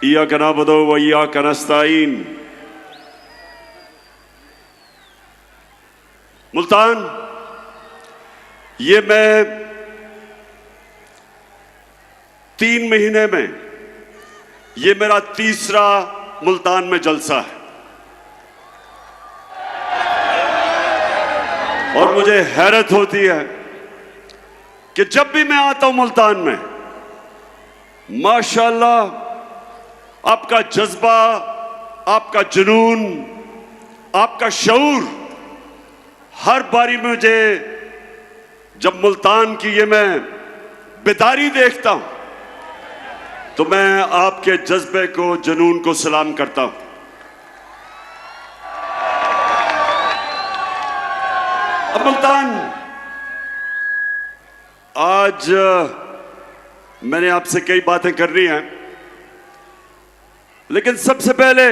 इय्याका नअबुदु व इय्याका नस्तईन। मुल्तान, ये मैं 3 महीने में ये मेरा तीसरा मुल्तान में जलसा है और मुझे हैरत होती है कि जब भी मैं आता हूं मुल्तान में, माशाअल्लाह आपका जज्बा, आपका जुनून, आपका शऊर हर बारी मुझे, जब मुल्तान की ये मैं बेदारी देखता हूं तो मैं आपके जज्बे को, जुनून को सलाम करता हूं। अब मुल्तान, आज मैंने आपसे कई बातें करनी हैं, लेकिन सबसे पहले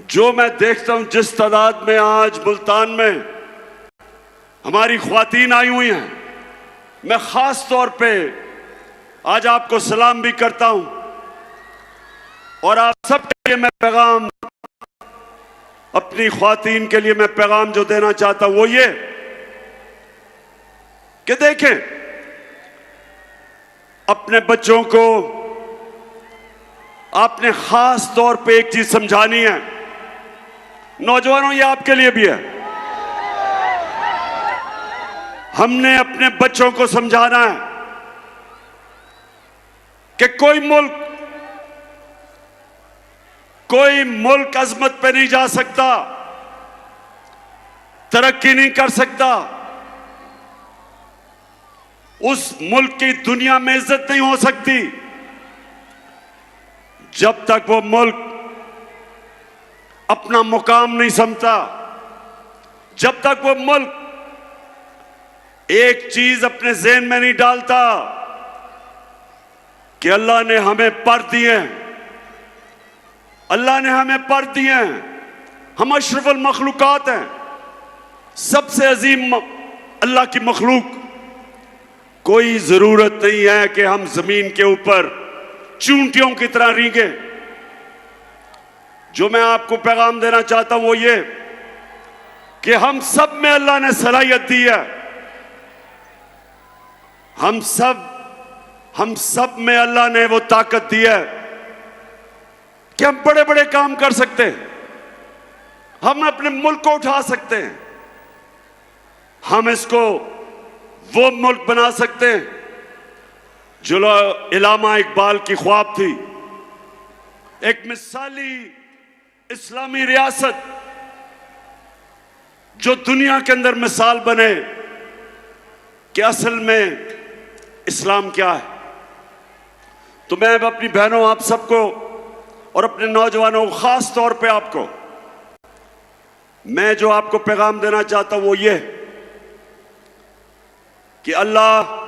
जो मैं देखता हूं, जिस तादाद में आज मुल्तान में हमारी ख्वातीन आई हुई हैं, मैं खास तौर पे आज आपको सलाम भी करता हूं और आप सबके लिए मैं पैगाम, अपनी ख्वातीन के लिए मैं पैगाम जो देना चाहता हूं वो ये कि देखें, अपने बच्चों को आपने खास तौर पे एक चीज समझानी है। नौजवानों, ये आपके लिए भी है। हमने अपने बच्चों को समझाना है कि कोई मुल्क अजमत पे नहीं जा सकता, तरक्की नहीं कर सकता, उस मुल्क की दुनिया में इज्जत नहीं हो सकती जब तक वो मुल्क अपना मुकाम नहीं समझता, जब तक वो मुल्क एक चीज अपने ज़हन में नहीं डालता कि अल्लाह ने हमें पर दिए, अल्लाह ने हमें पर दिए, हम अशरफुल मखलूकात हैं, सबसे अजीम अल्लाह की मखलूक। कोई जरूरत नहीं है कि हम जमीन के ऊपर चूंटियों की तरह रींगे। जो मैं आपको पैगाम देना चाहता हूं वो ये कि हम सब में अल्लाह ने सलाहियत दी है, हम सब में अल्लाह ने वो ताकत दी है कि हम बड़े बड़े काम कर सकते हैं, हम अपने मुल्क को उठा सकते हैं, हम इसको वो मुल्क बना सकते हैं जो इलामा इकबाल की ख्वाब थी, एक मिसाली इस्लामी रियासत जो दुनिया के अंदर मिसाल बने कि असल में इस्लाम क्या है। तो मैं अब अपनी बहनों, आप सबको और अपने नौजवानों, खास तौर पे आपको, मैं जो आपको पैगाम देना चाहता हूं वो ये कि अल्लाह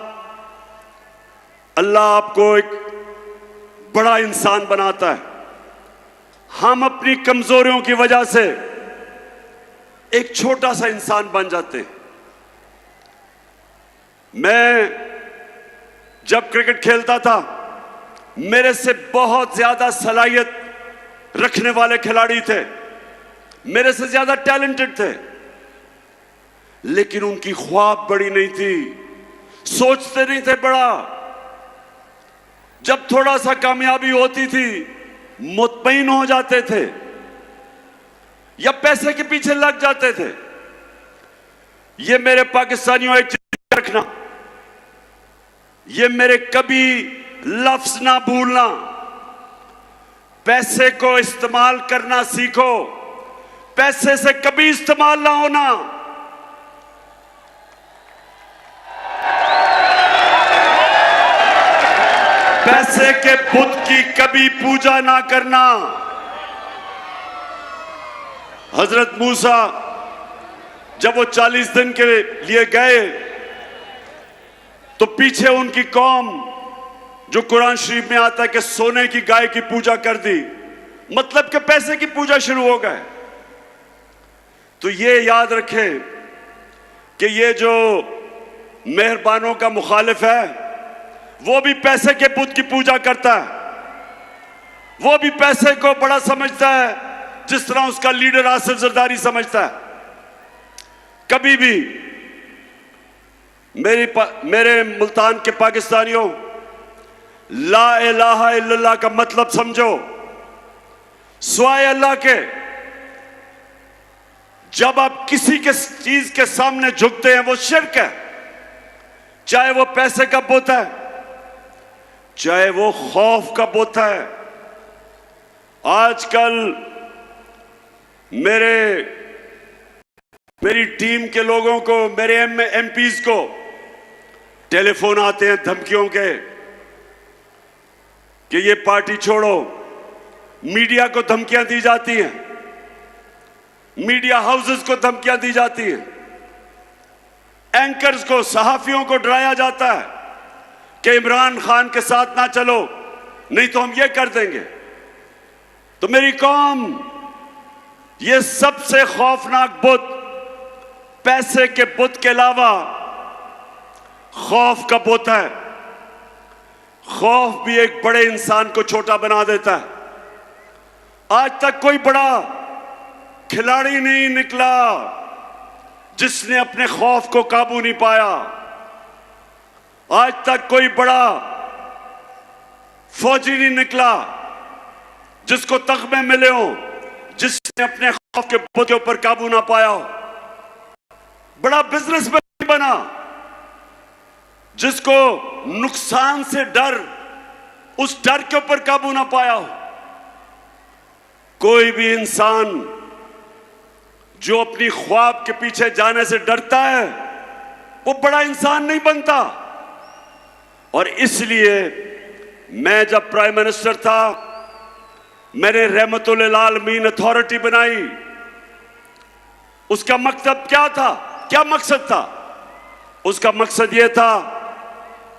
आपको एक बड़ा इंसान बनाता है। हम अपनी कमजोरियों की वजह से एक छोटा सा इंसान बन जाते हैं। मैं जब क्रिकेट खेलता था, मेरे से बहुत ज्यादा सलाहियत रखने वाले खिलाड़ी थे, मेरे से ज्यादा टैलेंटेड थे, लेकिन उनकी ख्वाब बड़ी नहीं थी, सोचते नहीं थे बड़ा। जब थोड़ा सा कामयाबी होती थी मुतमईन हो जाते थे या पैसे के पीछे लग जाते थे। ये मेरे पाकिस्तानियों एक चीज रखना, ये मेरे कभी लफ्ज ना भूलना, पैसे को इस्तेमाल करना सीखो, पैसे से कभी इस्तेमाल ना होना। पैसे के बुत की कभी पूजा ना करना। हजरत मूसा जब वो 40 दिन के लिए गए तो पीछे उनकी कौम, जो कुरान शरीफ में आता है कि सोने की गाय की पूजा कर दी, मतलब कि पैसे की पूजा शुरू हो गए। तो ये याद रखें कि ये जो मेहरबानों का मुखालिफ है वो भी पैसे के बुत की पूजा करता है। वो भी पैसे को बड़ा समझता है, जिस तरह उसका लीडर आसिफ जरदारी समझता है। कभी भी मेरे मुल्तान के पाकिस्तानियों, ला इलाहा इल्लल्लाह का मतलब समझो। स्वाय अल्लाह के जब आप किसी के चीज के सामने झुकते हैं वो शिर्क है, चाहे वो पैसे का बुत है, चाहे वो खौफ का बुत है। आजकल मेरी टीम के लोगों को, मेरे एमपीज को टेलीफोन आते हैं धमकियों के कि ये पार्टी छोड़ो। मीडिया को धमकियां दी जाती हैं, मीडिया हाउसेस को धमकियां दी जाती हैं, एंकर्स को, सहाफियों को डराया जाता है कि इमरान खान के साथ ना चलो, नहीं तो हम ये कर देंगे। तो मेरी कौम, ये सबसे खौफनाक बुत पैसे के बुत के अलावा खौफ का बुत है। खौफ भी एक बड़े इंसान को छोटा बना देता है। आज तक कोई बड़ा खिलाड़ी नहीं निकला जिसने अपने खौफ को काबू नहीं पाया। आज तक कोई बड़ा फौजी नहीं निकला जिसको तगमे मिले हो, जिसने अपने खौफ के बुत के ऊपर काबू ना पाया हो। बड़ा बिजनेसमैन बना जिसको नुकसान से डर, उस डर के ऊपर काबू ना पाया हो। कोई भी इंसान जो अपनी ख्वाब के पीछे जाने से डरता है वो बड़ा इंसान नहीं बनता। और इसलिए मैं जब प्राइम मिनिस्टर था, मैंने रहमतुल आलमीन अथॉरिटी बनाई। उसका मकसद क्या था? क्या मकसद था? उसका मकसद यह था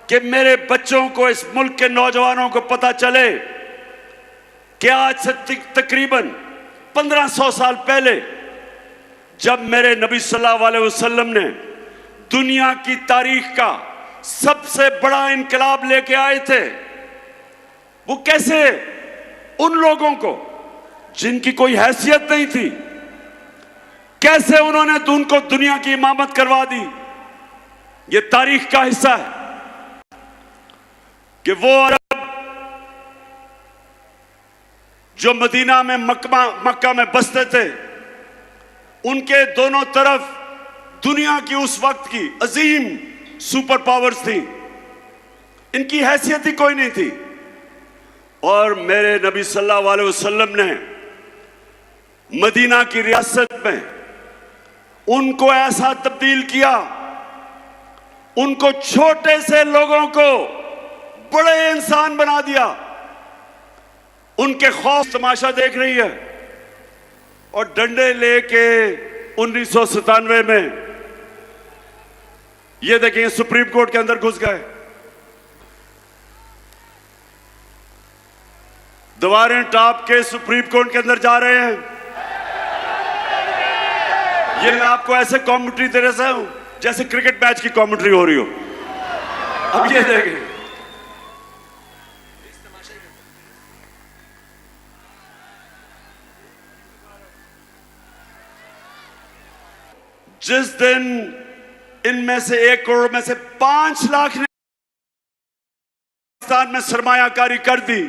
कि मेरे बच्चों को, इस मुल्क के नौजवानों को पता चले कि आज से तकरीबन 1500 साल पहले जब मेरे नबी सल्लल्लाहु अलैहि वसल्लम ने दुनिया की तारीख का सबसे बड़ा इनकलाब लेके आए थे, वो कैसे उन लोगों को जिनकी कोई हैसियत नहीं थी, कैसे उन्होंने उनको दुनिया की इमामत करवा दी। ये तारीख का हिस्सा है कि वो अरब जो मदीना में, मक्का में बसते थे, उनके दोनों तरफ दुनिया की उस वक्त की अजीम सुपर पावर्स थी। इनकी हैसियत ही कोई नहीं थी। और मेरे नबी सल्लल्लाहु अलैहि वसल्लम ने मदीना की रियासत में उनको ऐसा तब्दील किया, उनको छोटे से लोगों को बड़े इंसान बना दिया। उनके खौफ तमाशा देख रही है। और डंडे लेके 1997 में ये देखिए सुप्रीम कोर्ट के अंदर घुस गए, दीवारें टाप के सुप्रीम कोर्ट के अंदर जा रहे हैं। ये मैं आपको ऐसे कमेंट्री दे रहा हूं जैसे क्रिकेट मैच की कमेंट्री हो रही हो। अब ये देखें, जिस दिन इनमें से 1 करोड़ में से 5 लाख ने पाकिस्तान में सरमायाकारी कर दी,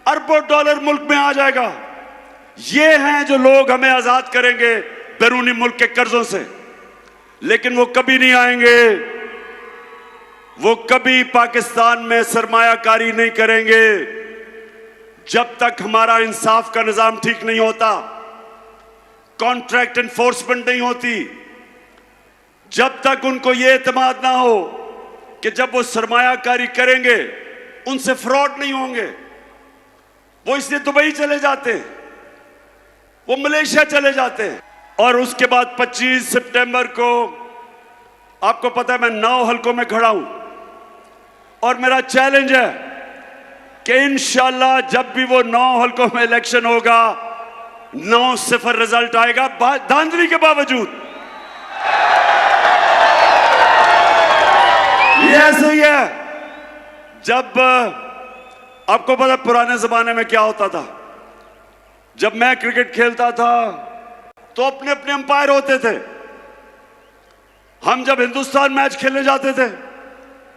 अरबों डॉलर मुल्क में आ जाएगा। ये हैं जो लोग हमें आजाद करेंगे बैरूनी मुल्क के कर्जों से। लेकिन वो कभी नहीं आएंगे, वो कभी पाकिस्तान में सरमायाकारी नहीं करेंगे जब तक हमारा इंसाफ का निजाम ठीक नहीं होता, कॉन्ट्रैक्ट एनफोर्समेंट नहीं होती, जब तक उनको ये एतमाद ना हो कि जब वो सरमायाकारी करेंगे उनसे फ्रॉड नहीं होंगे। वो इसलिए दुबई चले जाते हैं, वो मलेशिया चले जाते हैं। और उसके बाद 25 सितंबर को आपको पता है मैं 9 हलकों में खड़ा हूं और मेरा चैलेंज है कि इंशाल्लाह जब भी वो 9 हलकों में इलेक्शन होगा 9-0 रिजल्ट आएगा, धांधली के बावजूद। ये ऐसे ही है, जब आपको पता पुराने जमाने में क्या होता था? जब मैं क्रिकेट खेलता था तो अपने अपने अंपायर होते थे। हम जब हिंदुस्तान मैच खेलने जाते थे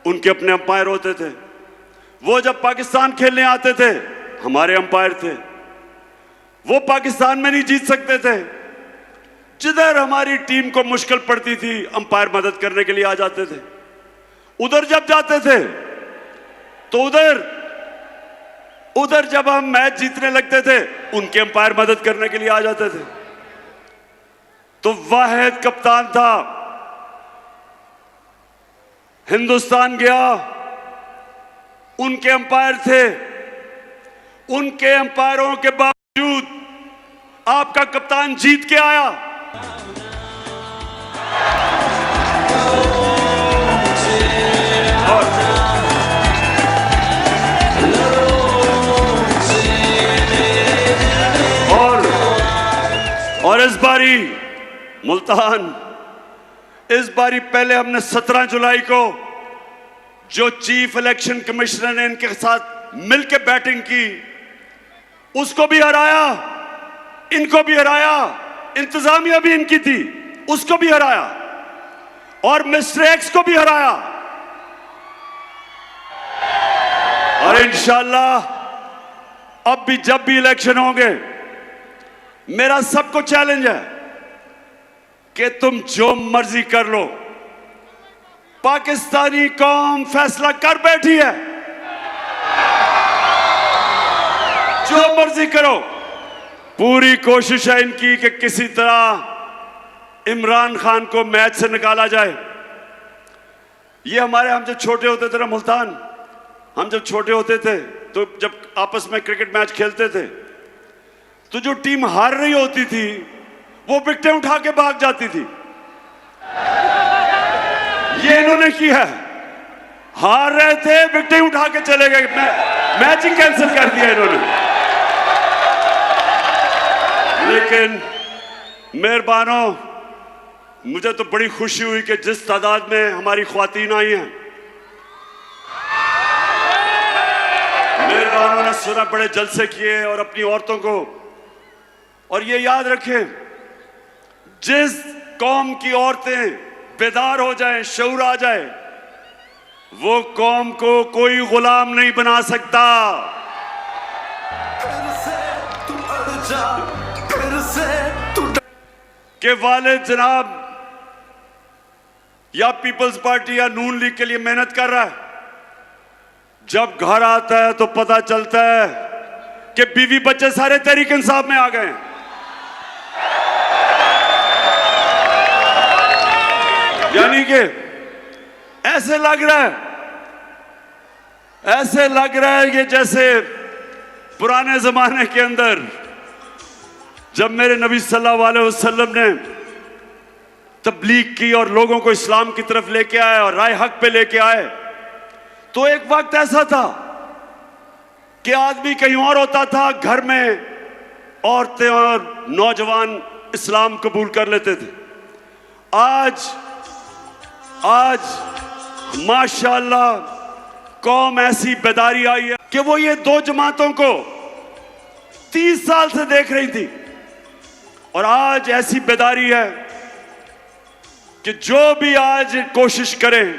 उनके अपने अंपायर होते थे। वो जब पाकिस्तान खेलने आते थे हमारे अंपायर थे। वो पाकिस्तान में नहीं जीत सकते थे, जिधर हमारी टीम को मुश्किल पड़ती थी अंपायर मदद करने के लिए आ जाते थे। उधर जब जाते थे तो उधर जब हम मैच जीतने लगते थे उनके अंपायर मदद करने के लिए आ जाते थे। तो वाहिद कप्तान था, हिंदुस्तान गया, उनके अंपायर थे। उनके अंपायरों के बावजूद आपका कप्तान जीत के आया। और इस बारी मुल्तान, इस बारी पहले हमने 17 जुलाई को जो चीफ इलेक्शन कमिश्नर ने इनके साथ मिलकर बैटिंग की उसको भी हराया, इनको भी हराया, इंतजामिया भी इनकी थी उसको भी हराया, और मिस्टर एक्स को भी हराया। और इंशाल्लाह अब भी जब भी इलेक्शन होंगे मेरा सबको चैलेंज है कि तुम जो मर्जी कर लो, पाकिस्तानी कौम फैसला कर बैठी है। जो मर्जी करो, पूरी कोशिश है इनकी कि किसी तरह इमरान खान को मैच से निकाला जाए। ये हम जब छोटे होते थे ना मुल्तान, हम जब छोटे होते थे तो जब आपस में क्रिकेट मैच खेलते थे तो जो टीम हार रही होती थी वो विकेटें उठा के भाग जाती थी। ये इन्होंने किया, हार रहे थे विकेटें उठा के चले गए, मैच ही कैंसिल कर दिया इन्होंने। लेकिन मेहरबानों, मुझे तो बड़ी खुशी हुई कि जिस तादाद में हमारी ख्वातीन आई हैं, मेहरबानों ने सुना, बड़े जलसे किए और अपनी औरतों को। और ये याद रखें, जिस कौम की औरतें बेदार हो जाएं, शऊर आ जाए, वो कौम को कोई गुलाम नहीं बना सकता। के वालिद जनाब या पीपल्स पार्टी या नून लीग के लिए मेहनत कर रहा है, जब घर आता है तो पता चलता है कि बीवी बच्चे सारे तहरीक इंसाफ में आ गए। यानी कि ऐसे लग रहा है कि जैसे पुराने जमाने के अंदर जब मेरे नबी सल्लल्लाहु अलैहि वसल्लम ने तबलीग की और लोगों को इस्लाम की तरफ लेके आए और राय हक पे लेके आए, तो एक वक्त ऐसा था कि आदमी कहीं और होता था, घर में औरतें और नौजवान इस्लाम कबूल कर लेते थे। आज माशाअल्लाह कौम ऐसी बेदारी आई है कि वो ये दो जमातों को 30 साल से देख रही थी, और आज ऐसी बेदारी है कि जो भी आज कोशिश करें,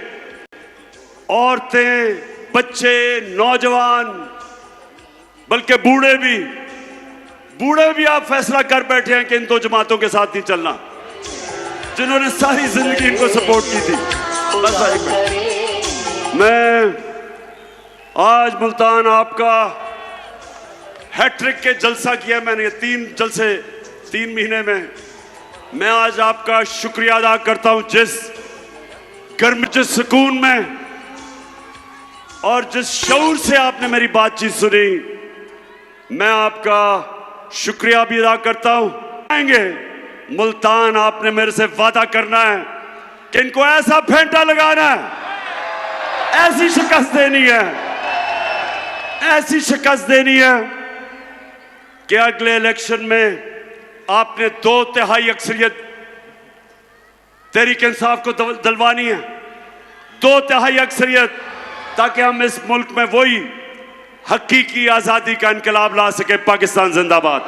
औरतें, बच्चे, नौजवान, बल्कि बूढ़े भी आप फैसला कर बैठे हैं कि इन दो जमातों के साथ नहीं चलना, जिन्होंने सारी जिंदगी इनको सपोर्ट की थी। बस मैं आज मुल्तान आपका हैट्रिक के जलसा किया मैंने, 3 जलसे 3 महीने में। मैं आज आपका शुक्रिया अदा करता हूं, जिस गर्म, जिस सुकून में और जिस शऊर से आपने मेरी बातचीत सुनी, मैं आपका शुक्रिया भी अदा करता हूं। आएंगे मुल्तान, आपने मेरे से वादा करना है कि इनको ऐसा फेंटा लगाना है, ऐसी शिकस्त देनी है, ऐसी शिकस्त देनी है कि अगले इलेक्शन में आपने 2/3 अक्सरियत तहरीक इंसाफ को दिलवानी है, 2/3 अक्सरियत, ताकि हम इस मुल्क में वही हकीकी आजादी का इनकलाब ला सके। पाकिस्तान जिंदाबाद।